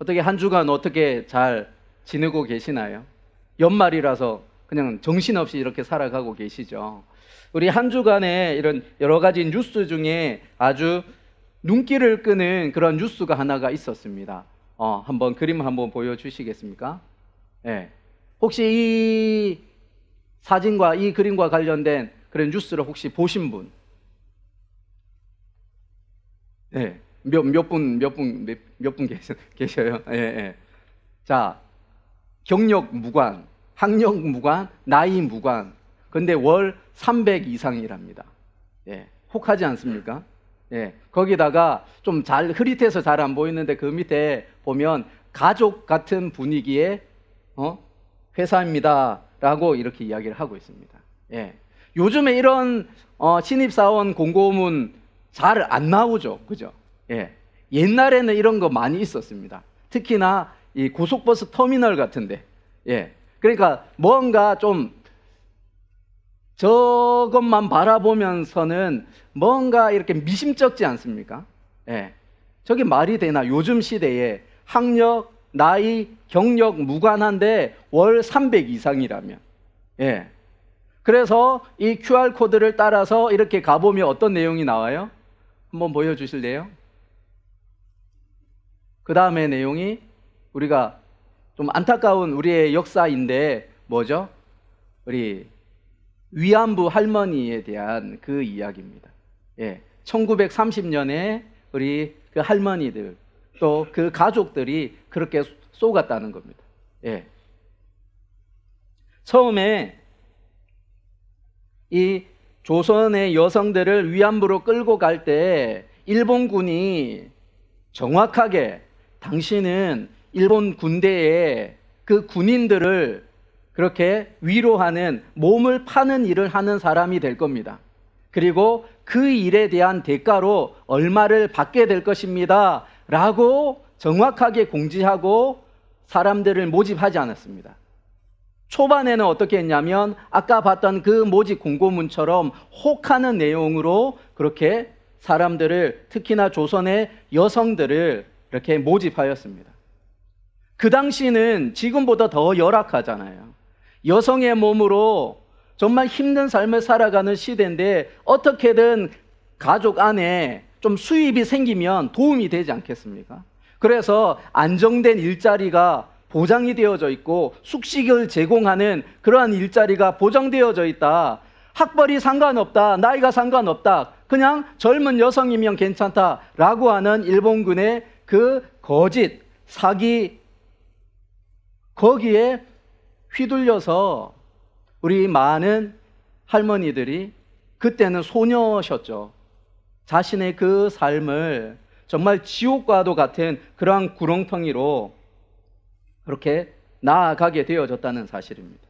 어떻게 한 주간 어떻게 잘 지내고 계시나요? 연말이라서 그냥 정신없이 이렇게 살아가고 계시죠. 우리 한 주간에 이런 여러 가지 뉴스 중에 아주 눈길을 끄는 그런 뉴스가 하나가 있었습니다. 한번 그림 한번 보여주시겠습니까? 네. 혹시 이 사진과 이 그림과 관련된 그런 뉴스를 혹시 보신 분? 네. 몇 분 계셔요? 예, 예. 자, 경력 무관, 학력 무관, 나이 무관. 근데 월 300 이상이랍니다. 예. 혹하지 않습니까? 예. 거기다가 좀 잘 흐릿해서 잘 안 보이는데 그 밑에 보면 가족 같은 분위기의 회사입니다라고 이렇게 이야기를 하고 있습니다. 예. 요즘에 이런 신입사원 공고문 잘 안 나오죠, 그죠? 예. 옛날에는 이런 거 많이 있었습니다. 특히나 이 고속버스 터미널 같은데, 예. 그러니까 뭔가 좀 저것만 바라보면서는 뭔가 이렇게 미심쩍지 않습니까? 예. 저게 말이 되나? 요즘 시대에 학력, 나이, 경력 무관한데 월 300 이상이라면. 예. 그래서 이 QR코드를 따라서 이렇게 가보면 어떤 내용이 나와요? 한번 보여주실래요? 그 다음에 내용이 우리가 좀 안타까운 우리의 역사인데 뭐죠? 우리 위안부 할머니에 대한 그 이야기입니다. 예. 1930년에 우리 그 할머니들 또 그 가족들이 그렇게 쏘갔다는 겁니다. 예. 처음에 이 조선의 여성들을 위안부로 끌고 갈 때 일본군이 정확하게 당신은 일본 군대에 그 군인들을 그렇게 위로하는, 몸을 파는 일을 하는 사람이 될 겁니다. 그리고 그 일에 대한 대가로 얼마를 받게 될 것입니다 라고 정확하게 공지하고 사람들을 모집하지 않았습니다. 초반에는 어떻게 했냐면 아까 봤던 그 모집 공고문처럼 혹하는 내용으로 그렇게 사람들을, 특히나 조선의 여성들을 이렇게 모집하였습니다. 그 당시는 지금보다 더 열악하잖아요. 여성의 몸으로 정말 힘든 삶을 살아가는 시대인데 어떻게든 가족 안에 좀 수입이 생기면 도움이 되지 않겠습니까? 그래서 안정된 일자리가 보장이 되어져 있고 숙식을 제공하는 그러한 일자리가 보장되어져 있다. 학벌이 상관없다. 나이가 상관없다. 그냥 젊은 여성이면 괜찮다라고 하는 일본군의 그 거짓, 사기, 거기에 휘둘려서 우리 많은 할머니들이, 그때는 소녀셨죠, 자신의 그 삶을 정말 지옥과도 같은 그러한 구렁텅이로 그렇게 나아가게 되어졌다는 사실입니다.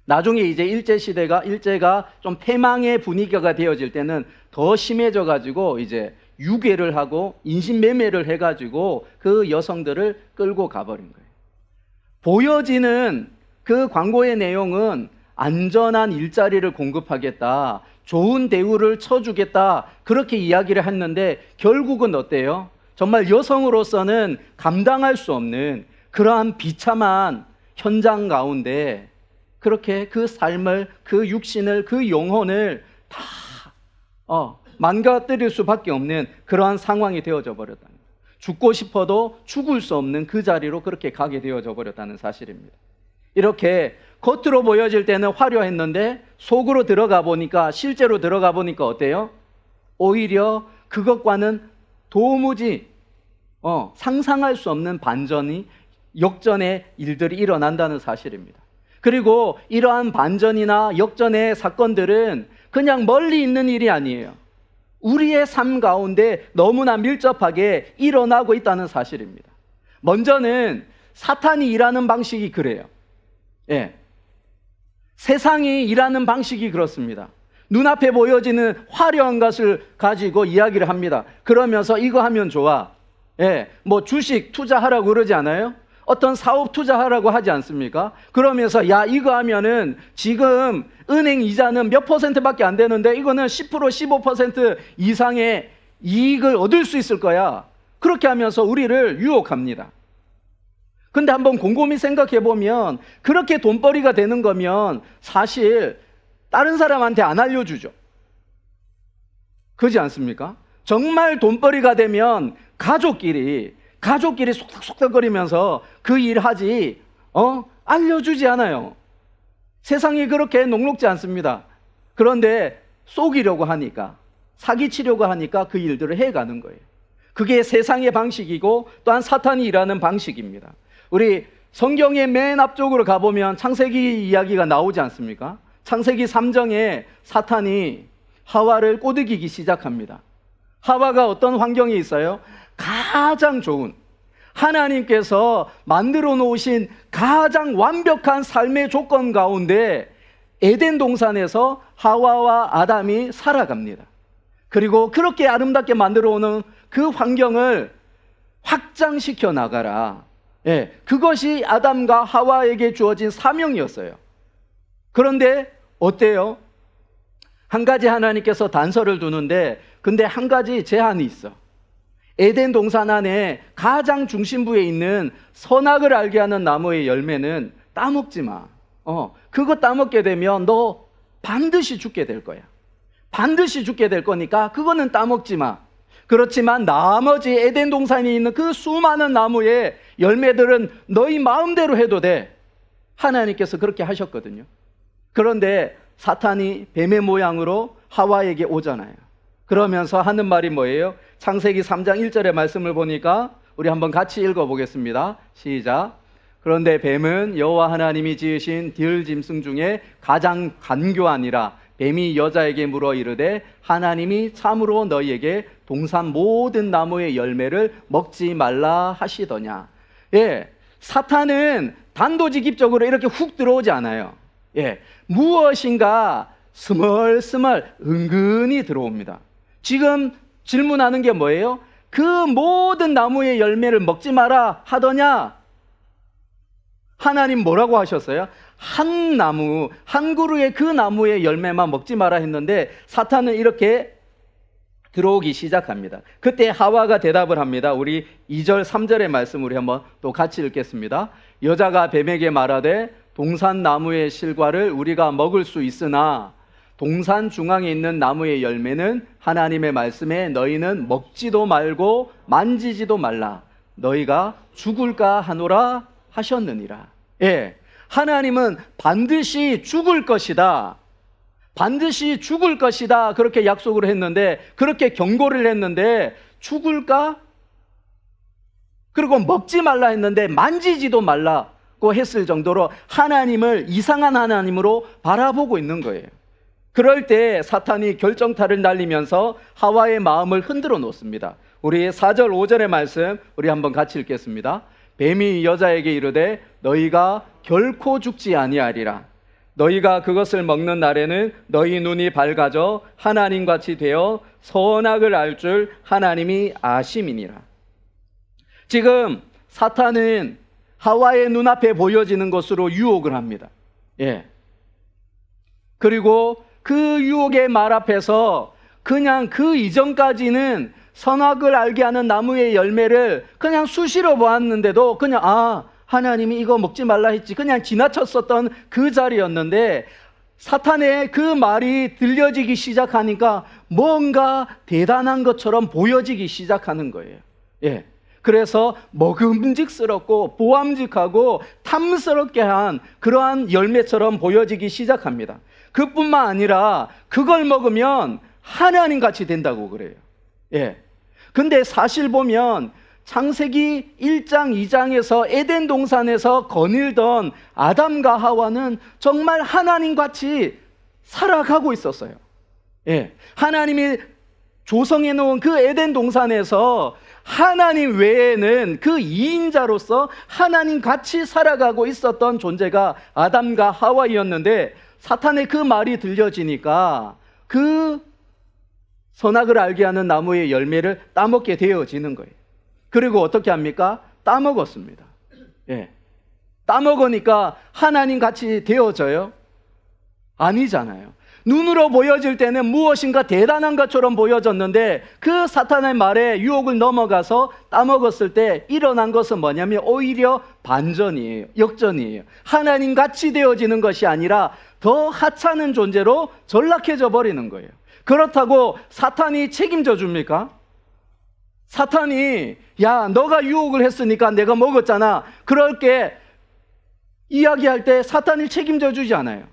나중에 이제 일제가 좀 패망의 분위기가 되어질 때는 더 심해져 가지고 이제 유괴를 하고 인신매매를 해 가지고 그 여성들을 끌고 가버린 거예요. 보여지는 그 광고의 내용은 안전한 일자리를 공급하겠다, 좋은 대우를 쳐주겠다, 그렇게 이야기를 했는데 결국은 어때요? 정말 여성으로서는 감당할 수 없는 그러한 비참한 현장 가운데 그렇게 그 삶을, 그 육신을, 그 영혼을 다 망가뜨릴 수밖에 없는 그러한 상황이 되어져 버렸다는 거예요. 죽고 싶어도 죽을 수 없는 그 자리로 그렇게 가게 되어져 버렸다는 사실입니다. 이렇게 겉으로 보여질 때는 화려했는데 속으로 들어가 보니까, 실제로 들어가 보니까 어때요? 오히려 그것과는 도무지 상상할 수 없는 반전이, 역전의 일들이 일어난다는 사실입니다. 그리고 이러한 반전이나 역전의 사건들은 그냥 멀리 있는 일이 아니에요. 우리의 삶 가운데 너무나 밀접하게 일어나고 있다는 사실입니다. 먼저는 사탄이 일하는 방식이 그래요. 예. 세상이 일하는 방식이 그렇습니다. 눈앞에 보여지는 화려한 것을 가지고 이야기를 합니다. 그러면서 이거 하면 좋아. 예. 뭐 주식 투자하라고 그러지 않아요? 어떤 사업 투자하라고 하지 않습니까? 그러면서 야, 이거 하면은 지금 은행 이자는 몇 %밖에 안 되는데 이거는 10%, 15% 이상의 이익을 얻을 수 있을 거야. 그렇게 하면서 우리를 유혹합니다. 근데 한번 곰곰이 생각해 보면 그렇게 돈벌이가 되는 거면 사실 다른 사람한테 안 알려주죠. 그렇지 않습니까? 정말 돈벌이가 되면 가족끼리 속닥속닥거리면서 그 일 하지, 알려주지 않아요. 세상이 그렇게 녹록지 않습니다. 그런데 속이려고 하니까, 사기치려고 하니까 그 일들을 해가는 거예요. 그게 세상의 방식이고 또한 사탄이 일하는 방식입니다. 우리 성경의 맨 앞쪽으로 가보면 창세기 이야기가 나오지 않습니까? 창세기 3장에 사탄이 하와를 꼬드기기 시작합니다. 하와가 어떤 환경에 있어요? 가장 좋은, 하나님께서 만들어 놓으신 가장 완벽한 삶의 조건 가운데 에덴 동산에서 하와와 아담이 살아갑니다. 그리고 그렇게 아름답게 만들어 오는 그 환경을 확장시켜 나가라. 그것이 아담과 하와에게 주어진 사명이었어요. 그런데 어때요? 한 가지 하나님께서 단서를 두는데, 근데 한 가지 제한이 있어. 에덴 동산 안에 가장 중심부에 있는 선악을 알게 하는 나무의 열매는 따먹지 마. 그거 따먹게 되면 너 반드시 죽게 될 거야. 반드시 죽게 될 거니까 그거는 따먹지 마. 그렇지만 나머지 에덴 동산에 있는 그 수많은 나무의 열매들은 너희 마음대로 해도 돼. 하나님께서 그렇게 하셨거든요. 그런데 사탄이 뱀의 모양으로 하와에게 오잖아요. 그러면서 하는 말이 뭐예요? 창세기 3장 1절의 말씀을 보니까 우리 한번 같이 읽어보겠습니다. 시작. 그런데 뱀은 여호와 하나님이 지으신 들짐승 중에 가장 간교하니라. 뱀이 여자에게 물어 이르되 하나님이 참으로 너희에게 동산 모든 나무의 열매를 먹지 말라 하시더냐. 사탄은 단도직입적으로 이렇게 훅 들어오지 않아요. 무엇인가 스멀스멀 은근히 들어옵니다. 지금 질문하는 게 뭐예요? 그 모든 나무의 열매를 먹지 마라 하더냐? 하나님 뭐라고 하셨어요? 한 나무, 한 그루의 그 나무의 열매만 먹지 마라 했는데 사탄은 이렇게 들어오기 시작합니다. 그때 하와가 대답을 합니다. 우리 2절 3절의 말씀 우리 한번 또 같이 읽겠습니다. 여자가 뱀에게 말하되 동산 나무의 실과를 우리가 먹을 수 있으나 동산 중앙에 있는 나무의 열매는 하나님의 말씀에 너희는 먹지도 말고 만지지도 말라. 너희가 죽을까 하노라 하셨느니라. 하나님은 반드시 죽을 것이다. 반드시 죽을 것이다. 그렇게 약속을 했는데, 그렇게 경고를 했는데, 죽을까? 그리고 먹지 말라 했는데, 만지지도 말라고 했을 정도로 하나님을 이상한 하나님으로 바라보고 있는 거예요. 그럴 때 사탄이 결정타를 날리면서 하와의 마음을 흔들어 놓습니다. 우리 4절 5절의 말씀 우리 한번 같이 읽겠습니다. 뱀이 여자에게 이르되 너희가 결코 죽지 아니하리라. 너희가 그것을 먹는 날에는 너희 눈이 밝아져 하나님같이 되어 선악을 알 줄 하나님이 아심이니라. 지금 사탄은 하와의 눈앞에 보여지는 것으로 유혹을 합니다. 그리고 그 유혹의 말 앞에서 그냥 그 이전까지는 선악을 알게 하는 나무의 열매를 그냥 수시로 보았는데도 그냥 하나님이 이거 먹지 말라 했지 그냥 지나쳤었던 그 자리였는데, 사탄의 그 말이 들려지기 시작하니까 뭔가 대단한 것처럼 보여지기 시작하는 거예요. 그래서 먹음직스럽고 보암직하고 탐스럽게 한 그러한 열매처럼 보여지기 시작합니다. 그뿐만 아니라 그걸 먹으면 하나님같이 된다고 그래요. 근데 사실 보면 창세기 1장 2장에서 에덴 동산에서 거닐던 아담과 하와는 정말 하나님같이 살아가고 있었어요. 하나님이 조성해 놓은 그 에덴 동산에서 하나님 외에는 그 2인자로서 하나님같이 살아가고 있었던 존재가 아담과 하와이었는데, 사탄의 그 말이 들려지니까 그 선악을 알게 하는 나무의 열매를 따먹게 되어지는 거예요. 그리고 어떻게 합니까? 따먹었습니다. 따먹으니까 하나님 같이 되어져요? 아니잖아요. 눈으로 보여질 때는 무엇인가 대단한 것처럼 보여졌는데 그 사탄의 말에 유혹을 넘어가서 따먹었을 때 일어난 것은 뭐냐면 오히려 반전이에요. 역전이에요. 하나님 같이 되어지는 것이 아니라 더 하찮은 존재로 전락해져 버리는 거예요. 그렇다고 사탄이 책임져 줍니까? 사탄이 야 너가 유혹을 했으니까 내가 먹었잖아 그렇게 이야기할 때 사탄이 책임져 주지 않아요.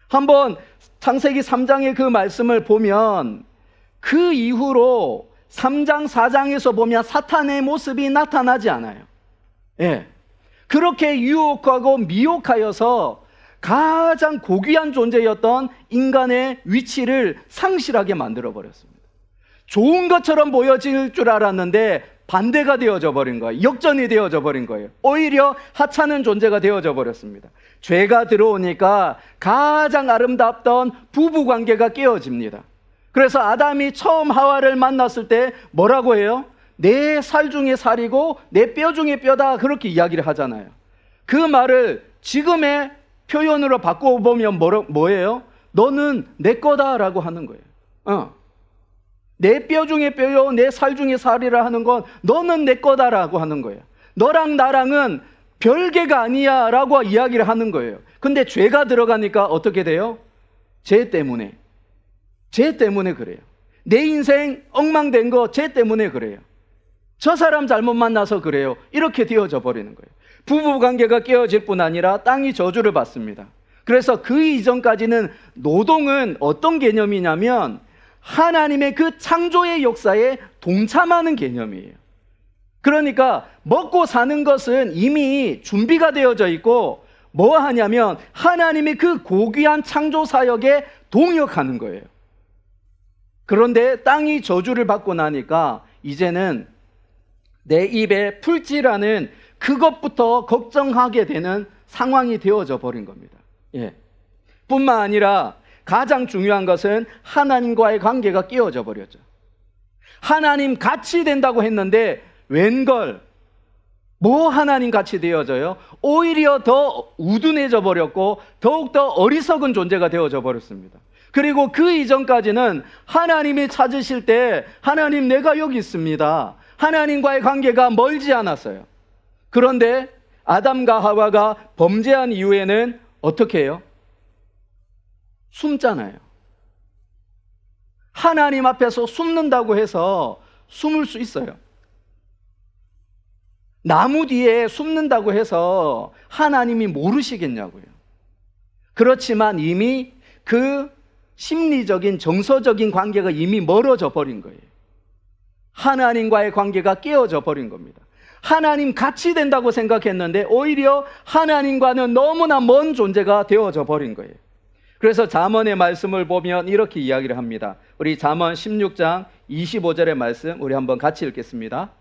한번 창세기 3장의 그 말씀을 보면 그 이후로 3장 4장에서 보면 사탄의 모습이 나타나지 않아요. 예. 그렇게 유혹하고 미혹하여서 가장 고귀한 존재였던 인간의 위치를 상실하게 만들어 버렸습니다. 좋은 것처럼 보여질 줄 알았는데 반대가 되어져 버린 거예요. 역전이 되어져 버린 거예요. 오히려 하찮은 존재가 되어져 버렸습니다. 죄가 들어오니까 가장 아름답던 부부관계가 깨어집니다. 그래서 아담이 처음 하와를 만났을 때 뭐라고 해요? 내 살 중에 살이고 내 뼈 중에 뼈다 그렇게 이야기를 하잖아요. 그 말을 지금의 표현으로 바꿔보면 뭐예요? 너는 내 거다라고 하는 거예요. 내 뼈 중에 뼈요 내 살 중에 살이라 하는 건 너는 내 거다라고 하는 거예요. 너랑 나랑은 별개가 아니야 라고 이야기를 하는 거예요. 근데 죄가 들어가니까 어떻게 돼요? 죄 때문에 그래요. 내 인생 엉망된 거 죄 때문에 그래요. 저 사람 잘못 만나서 그래요. 이렇게 되어져 버리는 거예요. 부부관계가 깨어질 뿐 아니라 땅이 저주를 받습니다. 그래서 그 이전까지는 노동은 어떤 개념이냐면 하나님의 그 창조의 역사에 동참하는 개념이에요. 그러니까 먹고 사는 것은 이미 준비가 되어져 있고 뭐 하냐면 하나님의 그 고귀한 창조 사역에 동역하는 거예요. 그런데 땅이 저주를 받고 나니까 이제는 내 입에 풀칠하는 그것부터 걱정하게 되는 상황이 되어져 버린 겁니다. 예. 뿐만 아니라 가장 중요한 것은 하나님과의 관계가 깨어져 버렸죠. 하나님 같이 된다고 했는데 웬걸 뭐 하나님 같이 되어져요? 오히려 더 우둔해져 버렸고 더욱더 어리석은 존재가 되어져 버렸습니다. 그리고 그 이전까지는 하나님이 찾으실 때 하나님 내가 여기 있습니다. 하나님과의 관계가 멀지 않았어요. 그런데 아담과 하와가 범죄한 이후에는 어떻게 해요? 숨잖아요. 하나님 앞에서 숨는다고 해서 숨을 수 있어요. 나무 뒤에 숨는다고 해서 하나님이 모르시겠냐고요. 그렇지만 이미 그 심리적인 정서적인 관계가 이미 멀어져 버린 거예요. 하나님과의 관계가 깨어져 버린 겁니다. 하나님 같이 된다고 생각했는데 오히려 하나님과는 너무나 먼 존재가 되어져 버린 거예요. 그래서 잠언의 말씀을 보면 이렇게 이야기를 합니다. 우리 잠언 16장 25절의 말씀 우리 한번 같이 읽겠습니다.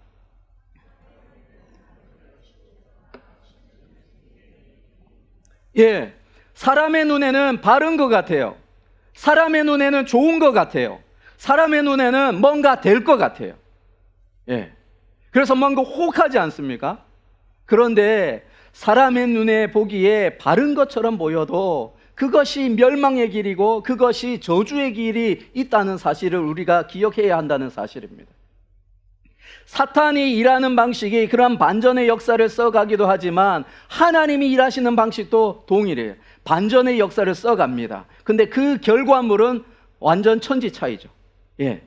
예, 사람의 눈에는 바른 것 같아요. 사람의 눈에는 좋은 것 같아요. 사람의 눈에는 뭔가 될 것 같아요. 예, 그래서 뭔가 혹하지 않습니까? 그런데 사람의 눈에 보기에 바른 것처럼 보여도 그것이 멸망의 길이고 그것이 저주의 길이 있다는 사실을 우리가 기억해야 한다는 사실입니다. 사탄이 일하는 방식이 그런 반전의 역사를 써가기도 하지만 하나님이 일하시는 방식도 동일해요. 반전의 역사를 써갑니다. 근데 그 결과물은 완전 천지 차이죠. 예.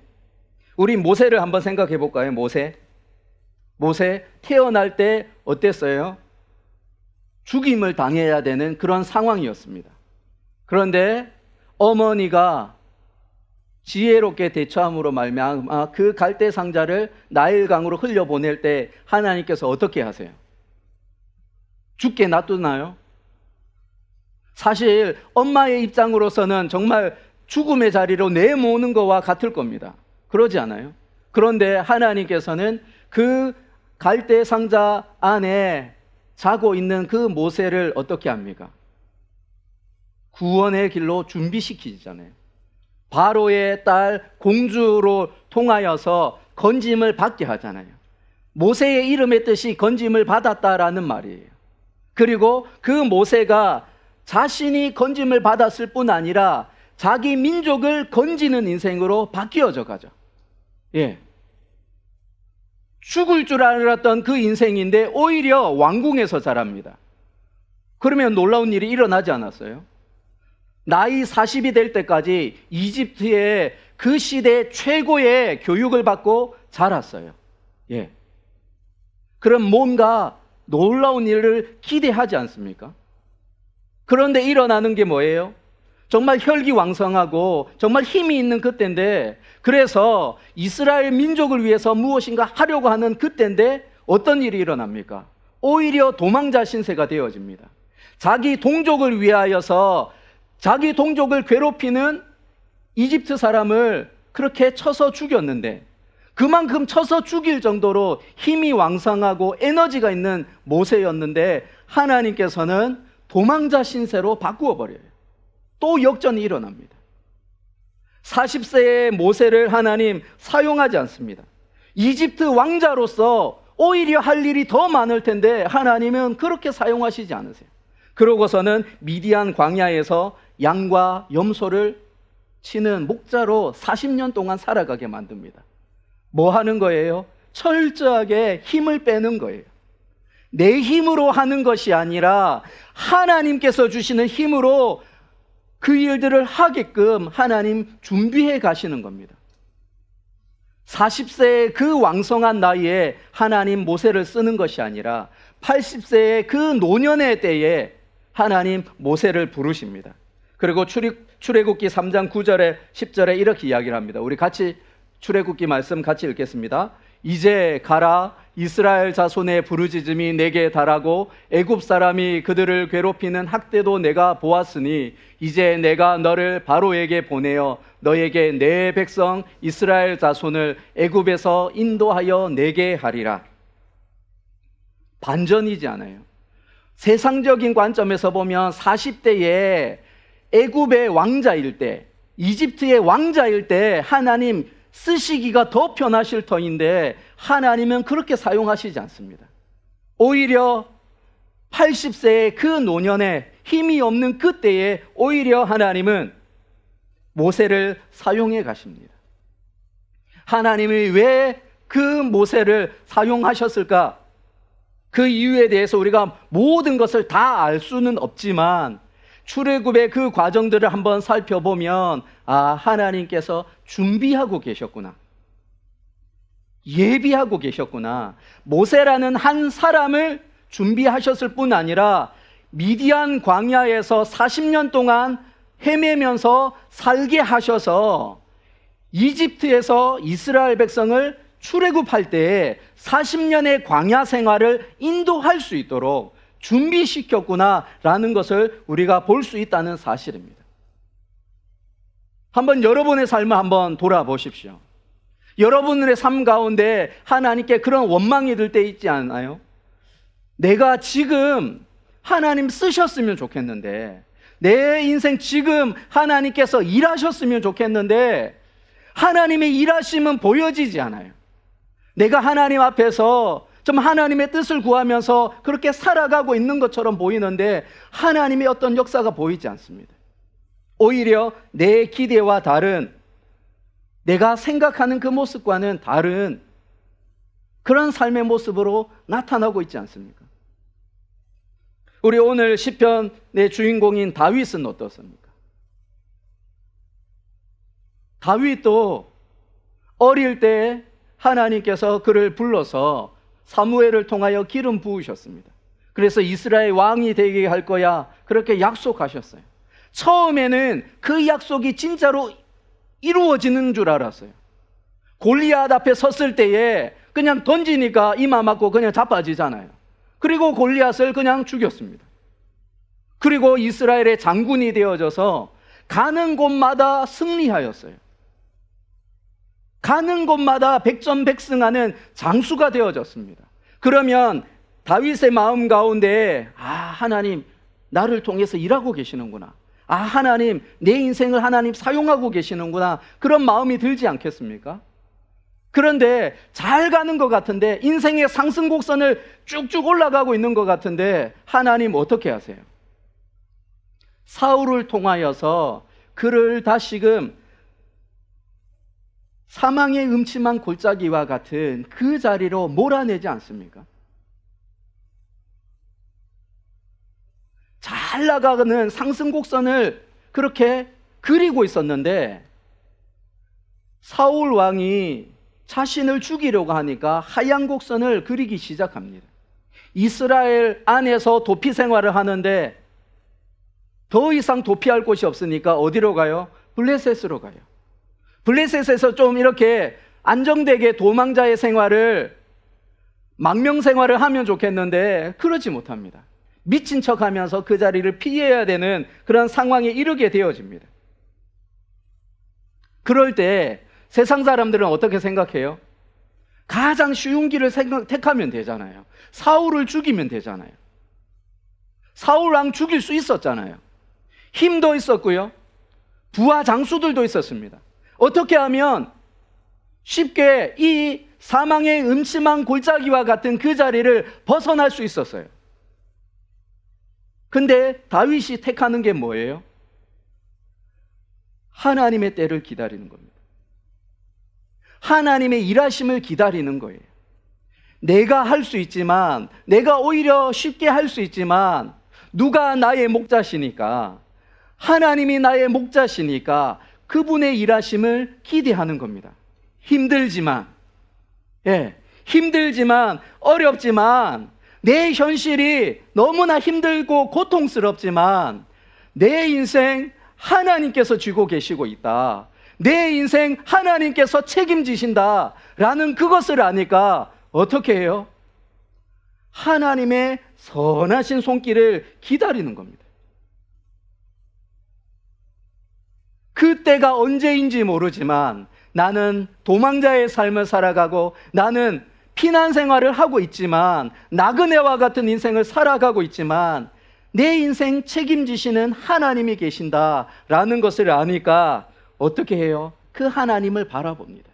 우리 모세를 한번 생각해 볼까요? 모세 태어날 때 어땠어요? 죽임을 당해야 되는 그런 상황이었습니다. 그런데 어머니가 지혜롭게 대처함으로 말미암아 그 갈대 상자를 나일강으로 흘려보낼 때 하나님께서 어떻게 하세요? 죽게 놔두나요? 사실 엄마의 입장으로서는 정말 죽음의 자리로 내모는 것과 같을 겁니다. 그러지 않아요? 그런데 하나님께서는 그 갈대 상자 안에 자고 있는 그 모세를 어떻게 합니까? 구원의 길로 준비시키잖아요. 바로의 딸 공주로 통하여서 건짐을 받게 하잖아요. 모세의 이름의 뜻이 건짐을 받았다라는 말이에요. 그리고 그 모세가 자신이 건짐을 받았을 뿐 아니라 자기 민족을 건지는 인생으로 바뀌어져 가죠. 예. 죽을 줄 알았던 그 인생인데 오히려 왕궁에서 자랍니다. 그러면 놀라운 일이 일어나지 않았어요? 나이 40이 될 때까지 이집트의 그 시대 최고의 교육을 받고 자랐어요. 예. 그럼 뭔가 놀라운 일을 기대하지 않습니까? 그런데 일어나는 게 뭐예요? 정말 혈기왕성하고 정말 힘이 있는 그때인데, 그래서 이스라엘 민족을 위해서 무엇인가 하려고 하는 그때인데 어떤 일이 일어납니까? 오히려 도망자 신세가 되어집니다. 자기 동족을 위하여서 자기 동족을 괴롭히는 이집트 사람을 그렇게 쳐서 죽였는데, 그만큼 쳐서 죽일 정도로 힘이 왕성하고 에너지가 있는 모세였는데 하나님께서는 도망자 신세로 바꾸어 버려요. 또 역전이 일어납니다. 40세의 모세를 하나님 사용하지 않습니다. 이집트 왕자로서 오히려 할 일이 더 많을 텐데 하나님은 그렇게 사용하시지 않으세요. 그러고서는 미디안 광야에서 양과 염소를 치는 목자로 40년 동안 살아가게 만듭니다. 뭐 하는 거예요? 철저하게 힘을 빼는 거예요. 내 힘으로 하는 것이 아니라 하나님께서 주시는 힘으로 그 일들을 하게끔 하나님 준비해 가시는 겁니다. 40세의 그 왕성한 나이에 하나님 모세를 쓰는 것이 아니라 80세의 그 노년의 때에 하나님 모세를 부르십니다. 그리고 출애굽기 3장 9절에 10절에 이렇게 이야기를 합니다. 우리 같이 출애굽기 말씀 같이 읽겠습니다. 이제 가라, 이스라엘 자손의 부르짖음이 내게 달하고 애굽 사람이 그들을 괴롭히는 학대도 내가 보았으니 이제 내가 너를 바로에게 보내어 너에게 내 백성 이스라엘 자손을 애굽에서 인도하여 내게 하리라. 반전이지 않아요? 세상적인 관점에서 보면 40대에 애굽의 왕자일 때, 이집트의 왕자일 때 하나님 쓰시기가 더 편하실 터인데 하나님은 그렇게 사용하시지 않습니다. 오히려 80세의 그 노년에 힘이 없는 그때에 오히려 하나님은 모세를 사용해 가십니다. 하나님이 왜 그 모세를 사용하셨을까? 그 이유에 대해서 우리가 모든 것을 다 알 수는 없지만 출애굽의 그 과정들을 한번 살펴보면 하나님께서 준비하고 계셨구나, 예비하고 계셨구나. 모세라는 한 사람을 준비하셨을 뿐 아니라 미디안 광야에서 40년 동안 헤매면서 살게 하셔서 이집트에서 이스라엘 백성을 출애굽할 때 40년의 광야 생활을 인도할 수 있도록 준비시켰구나라는 것을 우리가 볼 수 있다는 사실입니다. 한번 여러분의 삶을 한번 돌아보십시오. 여러분의 삶 가운데 하나님께 그런 원망이 들 때 있지 않아요? 내가 지금 하나님 쓰셨으면 좋겠는데, 내 인생 지금 하나님께서 일하셨으면 좋겠는데 하나님의 일하심은 보여지지 않아요. 내가 하나님 앞에서 좀 하나님의 뜻을 구하면서 그렇게 살아가고 있는 것처럼 보이는데 하나님의 어떤 역사가 보이지 않습니다. 오히려 내 기대와 다른, 내가 생각하는 그 모습과는 다른 그런 삶의 모습으로 나타나고 있지 않습니까? 우리 오늘 시편의 주인공인 다윗은 어떻습니까? 다윗도 어릴 때 하나님께서 그를 불러서 사무엘을 통하여 기름 부으셨습니다. 그래서 이스라엘 왕이 되게 할 거야, 그렇게 약속하셨어요. 처음에는 그 약속이 진짜로 이루어지는 줄 알았어요. 골리앗 앞에 섰을 때에 그냥 던지니까 이마 맞고 그냥 자빠지잖아요. 그리고 골리앗을 그냥 죽였습니다. 그리고 이스라엘의 장군이 되어져서 가는 곳마다 승리하였어요. 가는 곳마다 백전백승하는 장수가 되어졌습니다. 그러면 다윗의 마음 가운데 하나님 나를 통해서 일하고 계시는구나, 하나님 내 인생을 하나님 사용하고 계시는구나, 그런 마음이 들지 않겠습니까? 그런데 잘 가는 것 같은데, 인생의 상승 곡선을 쭉쭉 올라가고 있는 것 같은데 하나님 어떻게 하세요? 사울을 통하여서 그를 다시금 사망의 음침한 골짜기와 같은 그 자리로 몰아내지 않습니까? 잘 나가는 상승곡선을 그렇게 그리고 있었는데 사울 왕이 자신을 죽이려고 하니까 하얀 곡선을 그리기 시작합니다. 이스라엘 안에서 도피 생활을 하는데 더 이상 도피할 곳이 없으니까 어디로 가요? 블레셋으로 가요. 블레셋에서 좀 이렇게 안정되게 도망자의 생활을, 망명 생활을 하면 좋겠는데 그러지 못합니다. 미친 척 하면서 그 자리를 피해야 되는 그런 상황에 이르게 되어집니다. 그럴 때 세상 사람들은 어떻게 생각해요? 가장 쉬운 길을 택하면 되잖아요. 사울을 죽이면 되잖아요. 사울 왕 죽일 수 있었잖아요. 힘도 있었고요, 부하 장수들도 있었습니다. 어떻게 하면 쉽게 이 사망의 음침한 골짜기와 같은 그 자리를 벗어날 수 있었어요. 근데 다윗이 택하는 게 뭐예요? 하나님의 때를 기다리는 겁니다. 하나님의 일하심을 기다리는 거예요. 내가 할 수 있지만, 내가 오히려 쉽게 할 수 있지만, 누가 나의 목자시니까, 하나님이 나의 목자시니까 그분의 일하심을 기대하는 겁니다. 힘들지만, 힘들지만, 어렵지만, 내 현실이 너무나 힘들고 고통스럽지만 내 인생 하나님께서 쥐고 계시고 있다, 내 인생 하나님께서 책임지신다 라는 그것을 아니까 어떻게 해요? 하나님의 선하신 손길을 기다리는 겁니다. 그때가 언제인지 모르지만 나는 도망자의 삶을 살아가고, 나는 피난 생활을 하고 있지만, 나그네와 같은 인생을 살아가고 있지만 내 인생 책임지시는 하나님이 계신다라는 것을 아니까 어떻게 해요? 그 하나님을 바라봅니다.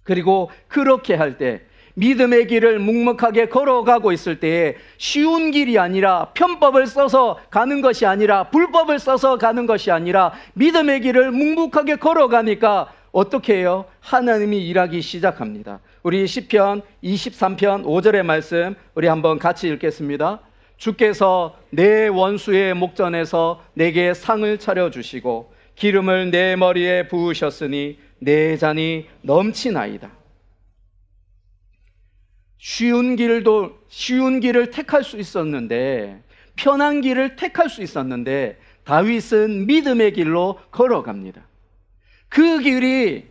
그리고 그렇게 할 때, 믿음의 길을 묵묵하게 걸어가고 있을 때에 쉬운 길이 아니라, 편법을 써서 가는 것이 아니라, 불법을 써서 가는 것이 아니라 믿음의 길을 묵묵하게 걸어가니까 어떻게 해요? 하나님이 일하기 시작합니다. 우리 시편 23편 5절의 말씀 우리 한번 같이 읽겠습니다. 주께서 내 원수의 목전에서 내게 상을 차려주시고 기름을 내 머리에 부으셨으니 내 잔이 넘치나이다. 쉬운 길을 택할 수 있었는데, 편한 길을 택할 수 있었는데 다윗은 믿음의 길로 걸어갑니다. 그 길이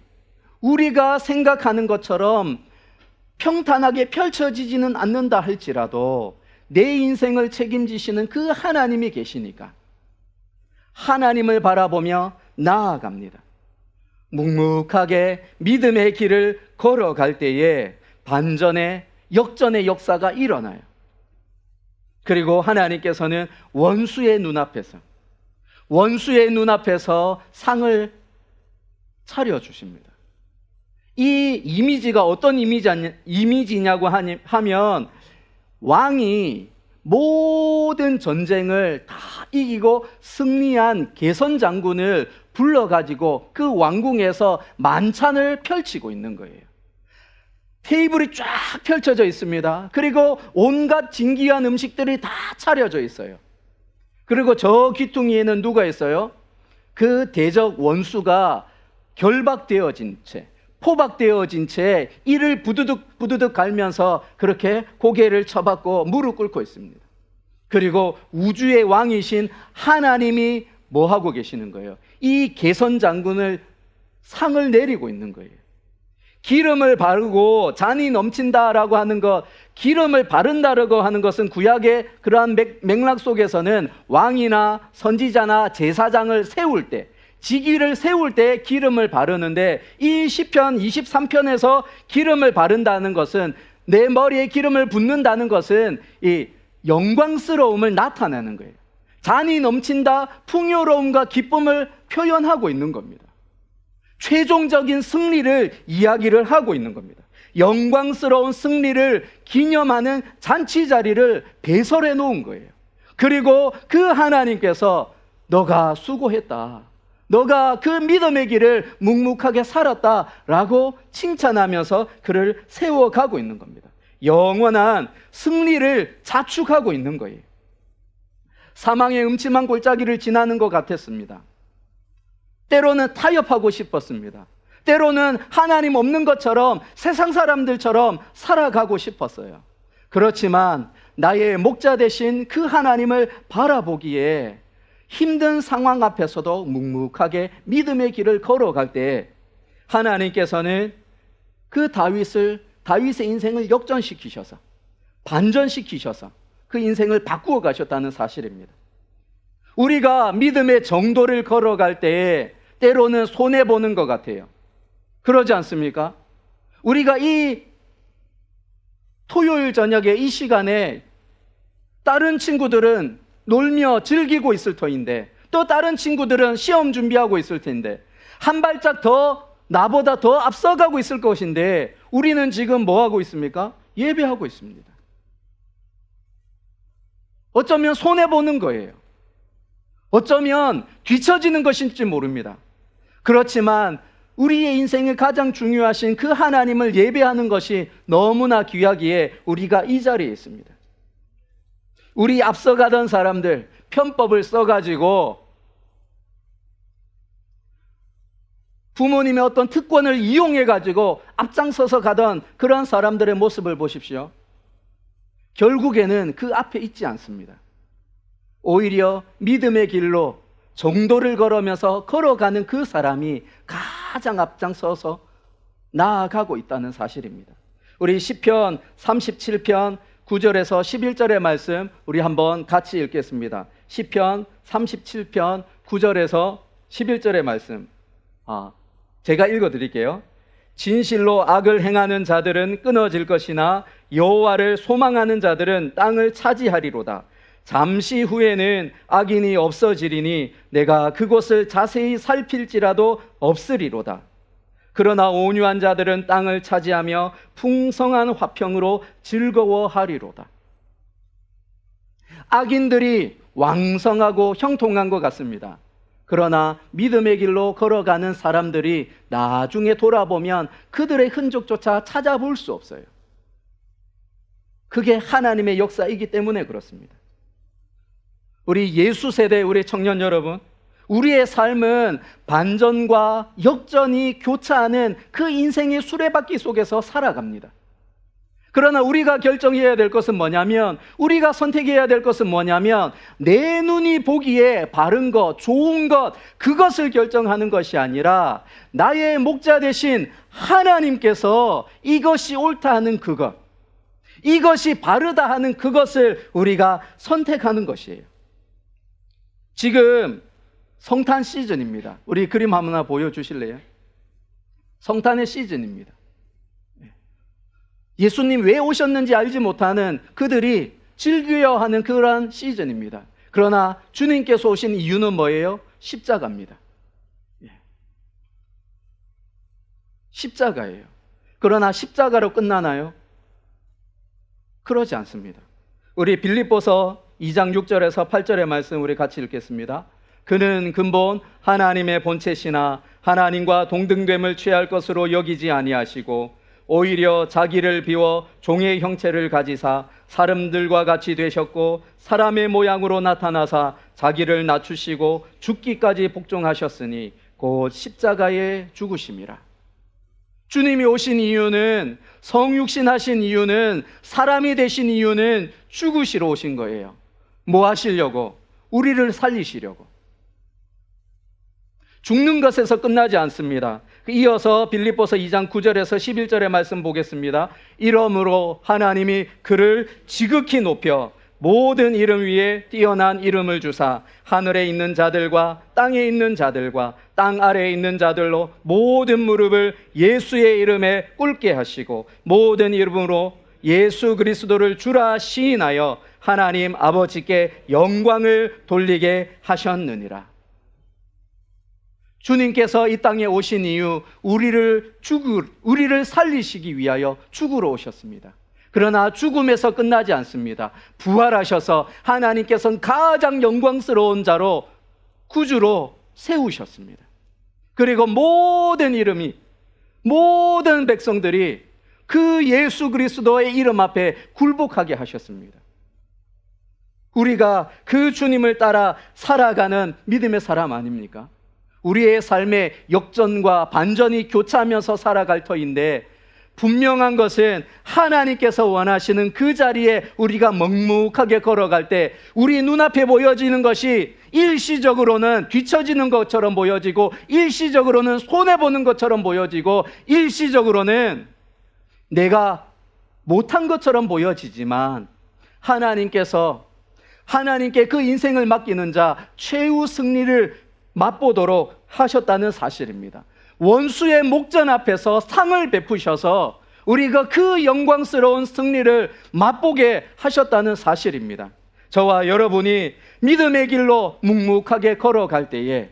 우리가 생각하는 것처럼 평탄하게 펼쳐지지는 않는다 할지라도 내 인생을 책임지시는 그 하나님이 계시니까 하나님을 바라보며 나아갑니다. 묵묵하게 믿음의 길을 걸어갈 때에 반전의, 역전의 역사가 일어나요. 그리고 하나님께서는 원수의 눈앞에서 상을 차려주십니다. 이 이미지가 어떤 이미지냐고 하면, 왕이 모든 전쟁을 다 이기고 승리한 개선 장군을 불러가지고 그 왕궁에서 만찬을 펼치고 있는 거예요. 테이블이 쫙 펼쳐져 있습니다. 그리고 온갖 진귀한 음식들이 다 차려져 있어요. 그리고 저 귀퉁이에는 누가 있어요? 그 대적 원수가 결박되어진 채, 포박되어진 채 이를 부두둑 갈면서 그렇게 고개를 쳐박고 무릎 꿇고 있습니다. 그리고 우주의 왕이신 하나님이 뭐 하고 계시는 거예요? 이 개선 장군을 상을 내리고 있는 거예요. 기름을 바르고 잔이 넘친다라고 하는 것, 기름을 바른다라고 하는 것은 구약의 그러한 맥락 속에서는 왕이나 선지자나 제사장을 세울 때, 직위를 세울 때 기름을 바르는데, 이 시편 23편에서 기름을 바른다는 것은, 내 머리에 기름을 붓는다는 것은 이 영광스러움을 나타내는 거예요. 잔이 넘친다, 풍요로움과 기쁨을 표현하고 있는 겁니다. 최종적인 승리를 이야기를 하고 있는 겁니다. 영광스러운 승리를 기념하는 잔치 자리를 배설해 놓은 거예요. 그리고 그 하나님께서 너가 수고했다, 너가 그 믿음의 길을 묵묵하게 살았다라고 칭찬하면서 그를 세워가고 있는 겁니다. 영원한 승리를 자축하고 있는 거예요. 사망의 음침한 골짜기를 지나는 것 같았습니다. 때로는 타협하고 싶었습니다. 때로는 하나님 없는 것처럼 세상 사람들처럼 살아가고 싶었어요. 그렇지만 나의 목자 되신 그 하나님을 바라보기에 힘든 상황 앞에서도 묵묵하게 믿음의 길을 걸어갈 때 하나님께서는 그 다윗의 인생을 역전시키셔서 반전시키셔서 그 인생을 바꾸어 가셨다는 사실입니다. 우리가 믿음의 정도를 걸어갈 때에 때로는 손해보는 것 같아요. 그러지 않습니까? 우리가 이 토요일 저녁에 이 시간에 다른 친구들은 놀며 즐기고 있을 터인데 또 다른 친구들은 시험 준비하고 있을 텐데 한 발짝 더 나보다 더 앞서가고 있을 것인데 우리는 지금 뭐 하고 있습니까? 예배하고 있습니다. 어쩌면 손해보는 거예요. 어쩌면 뒤처지는 것인지 모릅니다. 그렇지만 우리의 인생에 가장 중요하신 그 하나님을 예배하는 것이 너무나 귀하기에 우리가 이 자리에 있습니다. 우리 앞서가던 사람들 편법을 써가지고 부모님의 어떤 특권을 이용해가지고 앞장서서 가던 그런 사람들의 모습을 보십시오. 결국에는 그 앞에 있지 않습니다. 오히려 믿음의 길로 정도를 걸으면서 걸어가는 그 사람이 가장 앞장서서 나아가고 있다는 사실입니다. 우리 시편 37편 9절에서 11절의 말씀 우리 한번 같이 읽겠습니다. 시편 37편 9절에서 11절의 말씀 제가 읽어드릴게요. 진실로 악을 행하는 자들은 끊어질 것이나 여호와를 소망하는 자들은 땅을 차지하리로다. 잠시 후에는 악인이 없어지리니 내가 그곳을 자세히 살필지라도 없으리로다. 그러나 온유한 자들은 땅을 차지하며 풍성한 화평으로 즐거워하리로다. 악인들이 왕성하고 형통한 것 같습니다. 그러나 믿음의 길로 걸어가는 사람들이 나중에 돌아보면 그들의 흔적조차 찾아볼 수 없어요. 그게 하나님의 역사이기 때문에 그렇습니다. 우리 예수 세대, 우리 청년 여러분, 우리의 삶은 반전과 역전이 교차하는 그 인생의 수레바퀴 속에서 살아갑니다. 그러나 우리가 결정해야 될 것은 뭐냐면, 우리가 선택해야 될 것은 뭐냐면 내 눈이 보기에 바른 것, 좋은 것, 그것을 결정하는 것이 아니라 나의 목자 되신 하나님께서 이것이 옳다 하는 그것, 이것이 바르다 하는 그것을 우리가 선택하는 것이에요. 지금 성탄 시즌입니다. 우리 그림 하나 보여주실래요? 성탄의 시즌입니다. 예수님 왜 오셨는지 알지 못하는 그들이 즐겨야 하는 그런 시즌입니다. 그러나 주님께서 오신 이유는 뭐예요? 십자가입니다. 십자가예요. 그러나 십자가로 끝나나요? 그러지 않습니다. 우리 빌립보서 2장 6절에서 8절의 말씀 우리 같이 읽겠습니다. 그는 근본 하나님의 본체시나 하나님과 동등됨을 취할 것으로 여기지 아니하시고 오히려 자기를 비워 종의 형체를 가지사 사람들과 같이 되셨고 사람의 모양으로 나타나사 자기를 낮추시고 죽기까지 복종하셨으니 곧 십자가에 죽으심이라. 주님이 오신 이유는, 성육신하신 이유는, 사람이 되신 이유는 죽으시러 오신 거예요. 뭐 하시려고? 우리를 살리시려고. 죽는 것에서 끝나지 않습니다. 이어서 빌립보서 2장 9절에서 11절의 말씀 보겠습니다. 이러므로 하나님이 그를 지극히 높여 모든 이름 위에 뛰어난 이름을 주사 하늘에 있는 자들과 땅에 있는 자들과 땅 아래에 있는 자들로 모든 무릎을 예수의 이름에 꿇게 하시고 모든 이름으로 예수 그리스도를 주라 시인하여 하나님 아버지께 영광을 돌리게 하셨느니라. 주님께서 이 땅에 오신 이유, 우리를 살리시기 위하여 죽으러 오셨습니다. 그러나 죽음에서 끝나지 않습니다. 부활하셔서 하나님께서는 가장 영광스러운 자로, 구주로 세우셨습니다. 그리고 모든 이름이, 모든 백성들이 그 예수 그리스도의 이름 앞에 굴복하게 하셨습니다. 우리가 그 주님을 따라 살아가는 믿음의 사람 아닙니까? 우리의 삶에 역전과 반전이 교차하면서 살아갈 터인데, 분명한 것은 하나님께서 원하시는 그 자리에 우리가 묵묵하게 걸어갈 때 우리 눈앞에 보여지는 것이 일시적으로는 뒤처지는 것처럼 보여지고, 일시적으로는 손해보는 것처럼 보여지고, 일시적으로는 내가 못한 것처럼 보여지지만, 하나님께 그 인생을 맡기는 자 최후 승리를 맛보도록 하셨다는 사실입니다. 원수의 목전 앞에서 상을 베푸셔서 우리가 그 영광스러운 승리를 맛보게 하셨다는 사실입니다. 저와 여러분이 믿음의 길로 묵묵하게 걸어갈 때에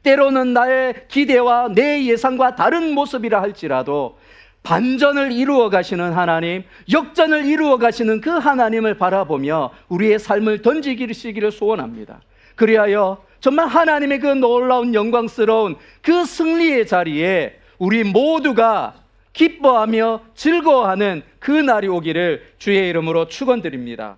때로는 나의 기대와 내 예상과 다른 모습이라 할지라도 반전을 이루어 가시는 하나님, 역전을 이루어 가시는 그 하나님을 바라보며 우리의 삶을 던지시기를 소원합니다. 그리하여 정말 하나님의 그 놀라운 영광스러운 그 승리의 자리에 우리 모두가 기뻐하며 즐거워하는 그 날이 오기를 주의 이름으로 축원드립니다.